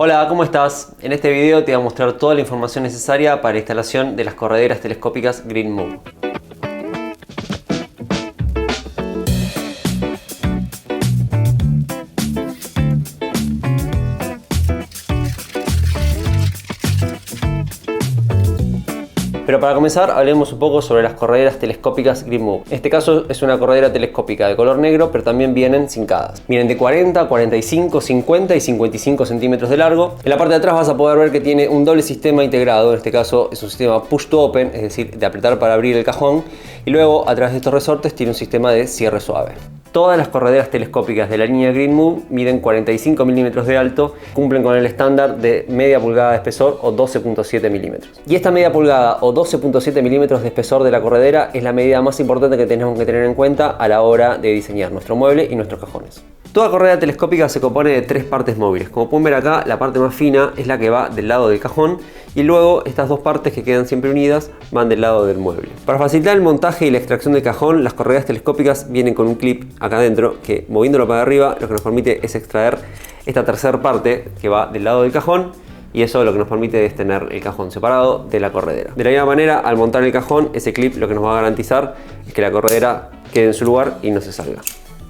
Hola, ¿cómo estás? En este video te voy a mostrar toda la información necesaria para la instalación de las correderas telescópicas GreenMove. Pero para comenzar, hablemos un poco sobre las correderas telescópicas GreenMove. En este caso es una corredera telescópica de color negro, pero también vienen cincadas. Vienen de 40, 45, 50 y 55 centímetros de largo. En la parte de atrás vas a poder ver que tiene un doble sistema integrado. En este caso es un sistema push to open, es decir, de apretar para abrir el cajón. Y luego, a través de estos resortes, tiene un sistema de cierre suave. Todas las correderas telescópicas de la línea GreenMove miden 45 milímetros de alto, cumplen con el estándar de media pulgada de espesor o 12.7 milímetros. Y esta media pulgada o 12.7 milímetros de espesor de la corredera es la medida más importante que tenemos que tener en cuenta a la hora de diseñar nuestro mueble y nuestros cajones. Toda corredera telescópica se compone de tres partes móviles. Como pueden ver acá, la parte más fina es la que va del lado del cajón y luego estas dos partes que quedan siempre unidas van del lado del mueble. Para facilitar el montaje y la extracción del cajón, las correderas telescópicas vienen con un clip acá adentro que, moviéndolo para arriba, lo que nos permite es extraer esta tercera parte que va del lado del cajón, y eso lo que nos permite es tener el cajón separado de la corredera. De la misma manera, al montar el cajón, ese clip lo que nos va a garantizar es que la corredera quede en su lugar y no se salga.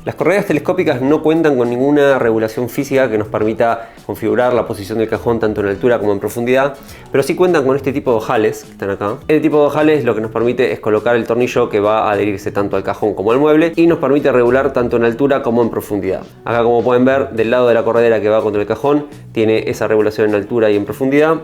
Las correderas telescópicas no cuentan con ninguna regulación física que nos permita configurar la posición del cajón tanto en altura como en profundidad, pero sí cuentan con este tipo de ojales que están acá. Este tipo de ojales lo que nos permite es colocar el tornillo que va a adherirse tanto al cajón como al mueble y nos permite regular tanto en altura como en profundidad. Acá, como pueden ver, del lado de la corredera que va contra el cajón tiene esa regulación en altura y en profundidad,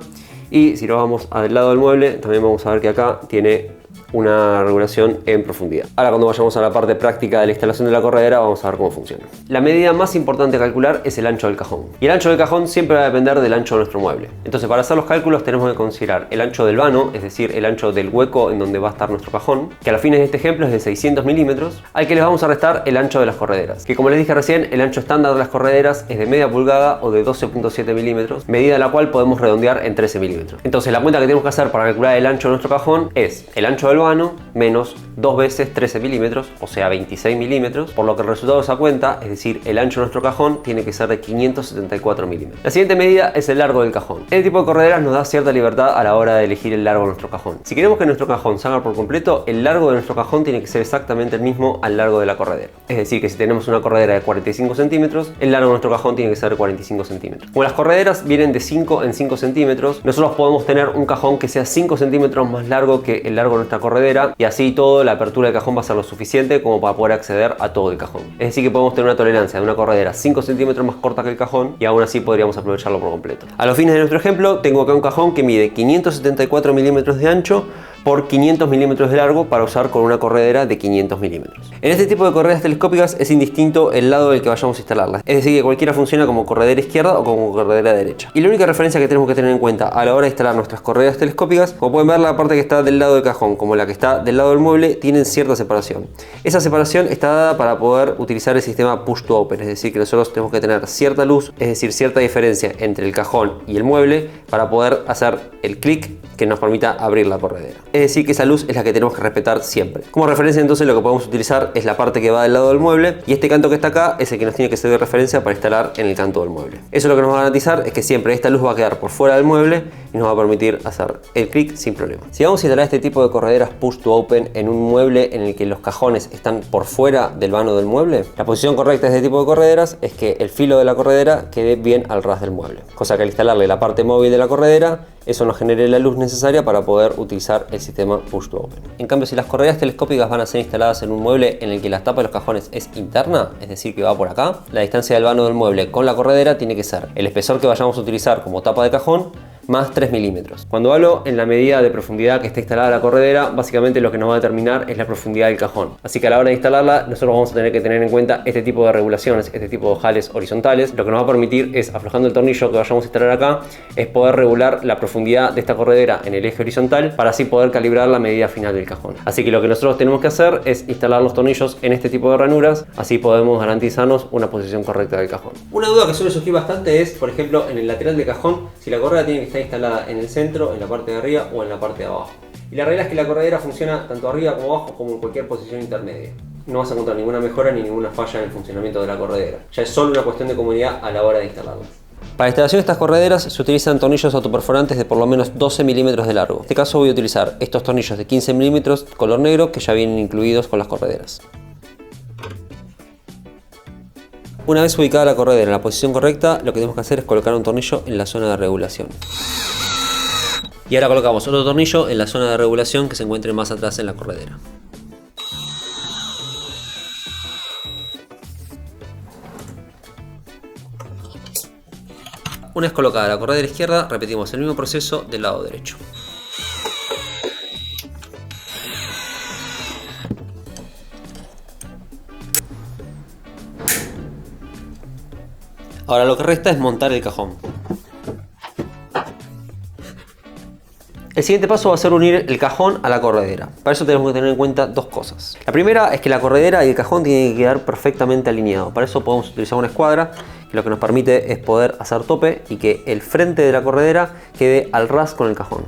y si lo vamos al lado del mueble también vamos a ver que acá tiene una regulación en profundidad. Ahora, cuando vayamos a la parte práctica de la instalación de la corredera, vamos a ver cómo funciona. La medida más importante a calcular es el ancho del cajón. Y el ancho del cajón siempre va a depender del ancho de nuestro mueble. Entonces, para hacer los cálculos tenemos que considerar el ancho del vano, es decir, el ancho del hueco en donde va a estar nuestro cajón, que a los fines de este ejemplo es de 600 milímetros, al que les vamos a restar el ancho de las correderas, que, como les dije recién, el ancho estándar de las correderas es de media pulgada o de 12.7 milímetros, medida la cual podemos redondear en 13 milímetros. Entonces, la cuenta que tenemos que hacer para calcular el ancho de nuestro cajón es el ancho del vano menos 2 veces 13 milímetros, o sea 26 milímetros, por lo que el resultado de esa cuenta, es decir, el ancho de nuestro cajón, tiene que ser de 574 milímetros. La siguiente medida es el largo del cajón. Este tipo de correderas nos da cierta libertad a la hora de elegir el largo de nuestro cajón. Si queremos que nuestro cajón salga por completo, el largo de nuestro cajón tiene que ser exactamente el mismo al largo de la corredera. Es decir, que si tenemos una corredera de 45 centímetros, el largo de nuestro cajón tiene que ser de 45 centímetros. Como las correderas vienen de 5 en 5 centímetros, nosotros podemos tener un cajón que sea 5 centímetros más largo que el largo de nuestra corredera, y así todo, la apertura del cajón va a ser lo suficiente como para poder acceder a todo el cajón. Es decir, que podemos tener una tolerancia de una corredera 5 centímetros más corta que el cajón y aún así podríamos aprovecharlo por completo. A los fines de nuestro ejemplo, tengo acá un cajón que mide 574 milímetros de ancho por 500 milímetros de largo para usar con una corredera de 500 milímetros. En este tipo de correderas telescópicas es indistinto el lado del que vayamos a instalarlas. Es decir, que cualquiera funciona como corredera izquierda o como corredera derecha. Y la única referencia que tenemos que tener en cuenta a la hora de instalar nuestras correderas telescópicas, como pueden ver, la parte que está del lado del cajón como la que está del lado del mueble tienen cierta separación. Esa separación está dada para poder utilizar el sistema push to open, es decir, que nosotros tenemos que tener cierta luz, es decir, cierta diferencia entre el cajón y el mueble para poder hacer el clic que nos permita abrir la corredera. Es decir, que esa luz es la que tenemos que respetar siempre. Como referencia, entonces, lo que podemos utilizar es la parte que va del lado del mueble, y este canto que está acá es el que nos tiene que servir de referencia para instalar en el canto del mueble. Eso lo que nos va a garantizar es que siempre esta luz va a quedar por fuera del mueble y nos va a permitir hacer el clic sin problema. Si vamos a instalar este tipo de correderas push to open en un mueble en el que los cajones están por fuera del vano del mueble, la posición correcta de este tipo de correderas es que el filo de la corredera quede bien al ras del mueble, cosa que al instalarle la parte móvil de la corredera, eso nos genere la luz necesaria para poder utilizar el sistema push to open. En cambio, si las correderas telescópicas van a ser instaladas en un mueble en el que la tapa de los cajones es interna, es decir, que va por acá, la distancia del vano del mueble con la corredera tiene que ser el espesor que vayamos a utilizar como tapa de cajón más 3 milímetros. Cuando hablo en la medida de profundidad que está instalada la corredera, básicamente lo que nos va a determinar es la profundidad del cajón. Así que a la hora de instalarla, nosotros vamos a tener que tener en cuenta este tipo de regulaciones, este tipo de ojales horizontales. Lo que nos va a permitir es, aflojando el tornillo que vayamos a instalar acá, es poder regular la profundidad de esta corredera en el eje horizontal para así poder calibrar la medida final del cajón. Así que lo que nosotros tenemos que hacer es instalar los tornillos en este tipo de ranuras, así podemos garantizarnos una posición correcta del cajón. Una duda que suele surgir bastante es, por ejemplo, en el lateral del cajón, si la corredera tiene que estar instalada en el centro, en la parte de arriba o en la parte de abajo. Y la regla es que la corredera funciona tanto arriba como abajo, como en cualquier posición intermedia. No vas a encontrar ninguna mejora ni ninguna falla en el funcionamiento de la corredera. Ya es solo una cuestión de comodidad a la hora de instalarla. Para la instalación de estas correderas se utilizan tornillos autoperforantes de por lo menos 12 milímetros de largo. En este caso voy a utilizar estos tornillos de 15 milímetros color negro que ya vienen incluidos con las correderas. Una vez ubicada la corredera en la posición correcta, lo que tenemos que hacer es colocar un tornillo en la zona de regulación. Y ahora colocamos otro tornillo en la zona de regulación que se encuentre más atrás en la corredera. Una vez colocada la corredera izquierda, repetimos el mismo proceso del lado derecho. Ahora lo que resta es montar el cajón. El siguiente paso va a ser unir el cajón a la corredera. Para eso tenemos que tener en cuenta dos cosas. La primera es que la corredera y el cajón tienen que quedar perfectamente alineados. Para eso podemos utilizar una escuadra, que lo que nos permite es poder hacer tope y que el frente de la corredera quede al ras con el cajón.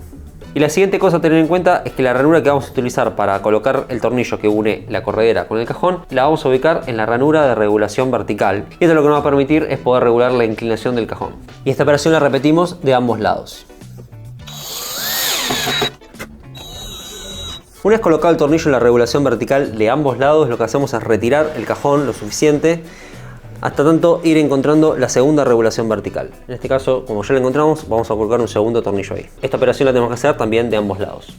Y la siguiente cosa a tener en cuenta es que la ranura que vamos a utilizar para colocar el tornillo que une la corredera con el cajón, la vamos a ubicar en la ranura de regulación vertical. Y esto lo que nos va a permitir es poder regular la inclinación del cajón. Y esta operación la repetimos de ambos lados. Una vez colocado el tornillo en la regulación vertical de ambos lados, lo que hacemos es retirar el cajón lo suficiente hasta tanto ir encontrando la segunda regulación vertical. En este caso, como ya la encontramos, vamos a colocar un segundo tornillo ahí. Esta operación la tenemos que hacer también de ambos lados.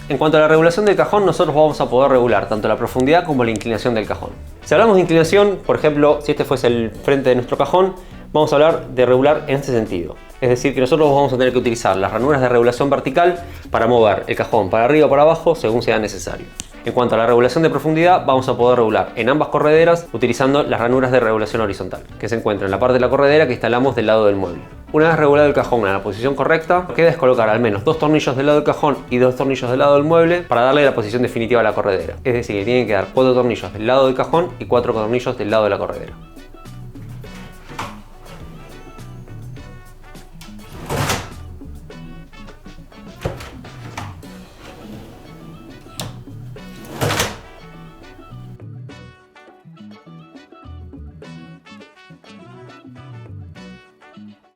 En cuanto a la regulación del cajón, nosotros vamos a poder regular tanto la profundidad como la inclinación del cajón. Si hablamos de inclinación, por ejemplo, si este fuese el frente de nuestro cajón, vamos a hablar de regular en este sentido. Es decir, que nosotros vamos a tener que utilizar las ranuras de regulación vertical para mover el cajón para arriba o para abajo según sea necesario. En cuanto a la regulación de profundidad, vamos a poder regular en ambas correderas utilizando las ranuras de regulación horizontal, que se encuentran en la parte de la corredera que instalamos del lado del mueble. Una vez regulado el cajón en la posición correcta, lo que queda es colocar al menos 2 tornillos del lado del cajón y 2 tornillos del lado del mueble para darle la posición definitiva a la corredera. Es decir, que tienen que quedar 4 tornillos del lado del cajón y 4 tornillos del lado de la corredera.